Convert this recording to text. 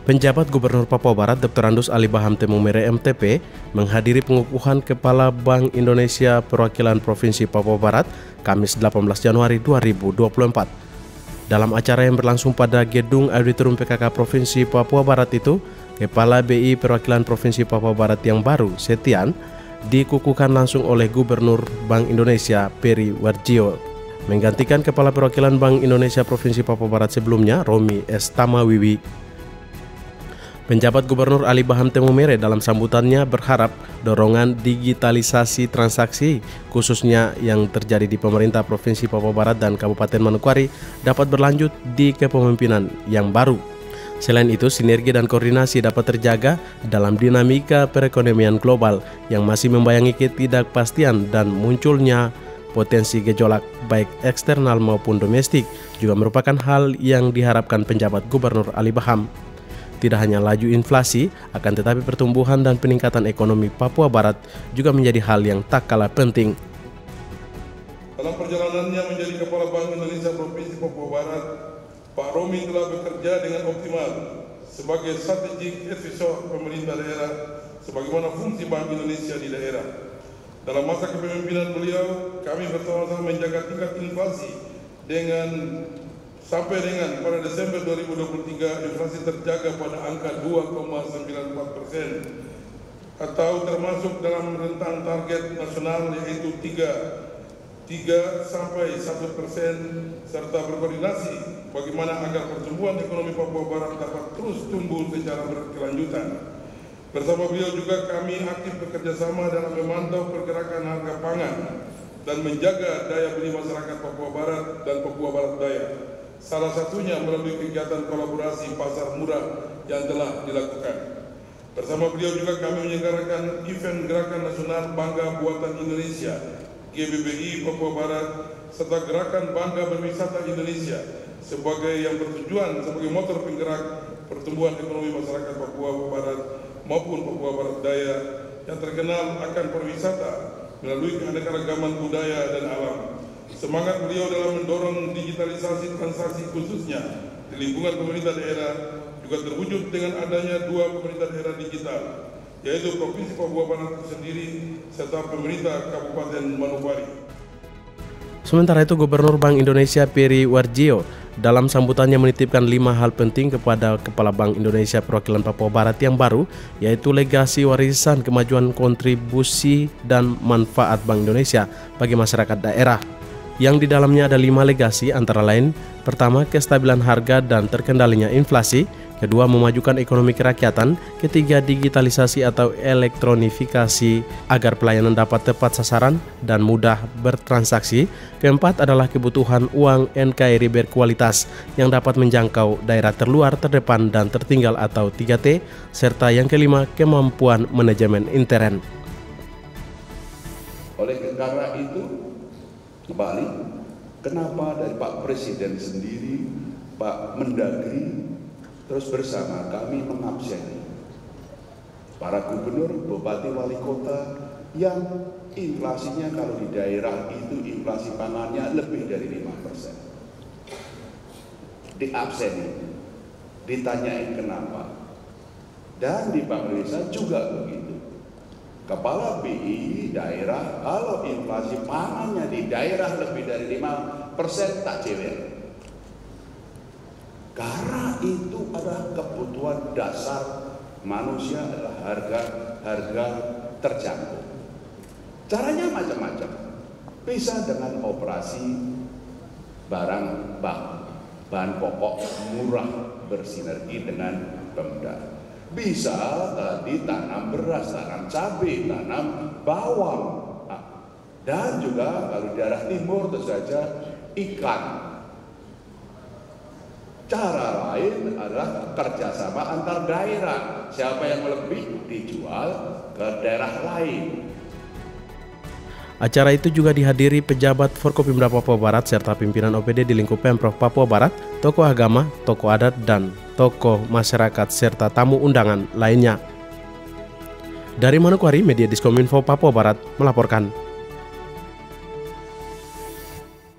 Penjabat Gubernur Papua Barat Dr. Andus Ali Baham Temumere MTP menghadiri pengukuhan Kepala Bank Indonesia Perwakilan Provinsi Papua Barat Kamis 18 Januari 2024. Dalam acara yang berlangsung pada Gedung Auditorium PKK Provinsi Papua Barat itu, Kepala BI Perwakilan Provinsi Papua Barat yang baru, Setian, dikukuhkan langsung oleh Gubernur Bank Indonesia Peri Warjio, menggantikan Kepala Perwakilan Bank Indonesia Provinsi Papua Barat sebelumnya, Romi S. Tamawiwi. Penjabat Gubernur Ali Baham Temumere dalam sambutannya berharap dorongan digitalisasi transaksi khususnya yang terjadi di pemerintah Provinsi Papua Barat dan Kabupaten Manokwari dapat berlanjut di kepemimpinan yang baru. Selain itu, sinergi dan koordinasi dapat terjaga dalam dinamika perekonomian global yang masih membayangi ketidakpastian dan munculnya potensi gejolak baik eksternal maupun domestik juga merupakan hal yang diharapkan penjabat Gubernur Ali Baham. Tidak hanya laju inflasi, akan tetapi pertumbuhan dan peningkatan ekonomi Papua Barat juga menjadi hal yang tak kalah penting. Dalam perjalanannya menjadi Kepala Bank Indonesia Provinsi Papua Barat, Pak Romi telah bekerja dengan optimal sebagai strategik advisor pemerintah daerah sebagaimana fungsi Bank Indonesia di daerah. Dalam masa kepemimpinan beliau, kami bersama-sama menjaga tingkat inflasi sampai dengan pada Desember 2023 inflasi terjaga pada angka 2,94% atau termasuk dalam rentang target nasional yaitu 3 sampai 1% serta berkoordinasi bagaimana agar pertumbuhan ekonomi Papua Barat dapat terus tumbuh secara berkelanjutan. Bersama beliau juga kami aktif bekerjasama dalam memantau pergerakan harga pangan dan menjaga daya beli masyarakat Papua Barat dan Papua Barat Daya. Salah satunya melalui kegiatan kolaborasi pasar murah yang telah dilakukan. Bersama beliau juga kami menyelenggarakan event Gerakan Nasional Bangga Buatan Indonesia GBBI Papua Barat serta Gerakan Bangga Berwisata Indonesia sebagai yang bertujuan sebagai motor penggerak pertumbuhan ekonomi masyarakat Papua Barat maupun Papua Barat Daya yang terkenal akan perwisata melalui keanekaragaman budaya dan alam. Semangat beliau dalam mendorong digitalisasi transaksi khususnya di lingkungan pemerintah daerah juga terwujud dengan adanya 2 pemerintah daerah digital, yaitu Provinsi Papua Barat sendiri serta pemerintah Kabupaten Manokwari. Sementara itu, Gubernur Bank Indonesia Peri Warjio dalam sambutannya menitipkan 5 hal penting kepada Kepala Bank Indonesia Perwakilan Papua Barat yang baru, yaitu legasi warisan kemajuan kontribusi dan manfaat Bank Indonesia bagi masyarakat daerah. Yang di dalamnya ada 5 legasi antara lain, pertama, kestabilan harga dan terkendalinya inflasi, kedua, memajukan ekonomi kerakyatan, ketiga, digitalisasi atau elektronifikasi agar pelayanan dapat tepat sasaran dan mudah bertransaksi, keempat adalah kebutuhan uang NKRI berkualitas yang dapat menjangkau daerah terluar, terdepan, dan tertinggal atau 3T, serta yang kelima, kemampuan manajemen intern. Oleh karena itu, kembali, kenapa dari Pak Presiden sendiri, Pak Mendagri, terus bersama kami mengabseni para gubernur, bupati, wali kota yang inflasinya kalau di daerah itu inflasi pangannya lebih dari 5%. Diabseni, ditanyain kenapa. Dan di Bank Indonesia juga begitu. Kepala BI daerah kalau inflasi pangannya di daerah lebih dari 5% tak cewer. Karena itu adalah kebutuhan dasar manusia adalah harga terjangkau. Caranya macam-macam. Bisa dengan operasi barang bahan pokok murah bersinergi dengan Pemda. Bisa tadi tanam beras, tanam cabai, tanam bawang, dan juga kalau di daerah timur tentu saja ikan. Cara lain adalah kerjasama antar daerah. Siapa yang lebih dijual ke daerah lain. Acara itu juga dihadiri pejabat Forkopimda Papua Barat serta pimpinan OPD di lingkup Pemprov Papua Barat, tokoh agama, tokoh adat, dan tokoh masyarakat serta tamu undangan lainnya. Dari Manokwari, Media Diskominfo Papua Barat melaporkan.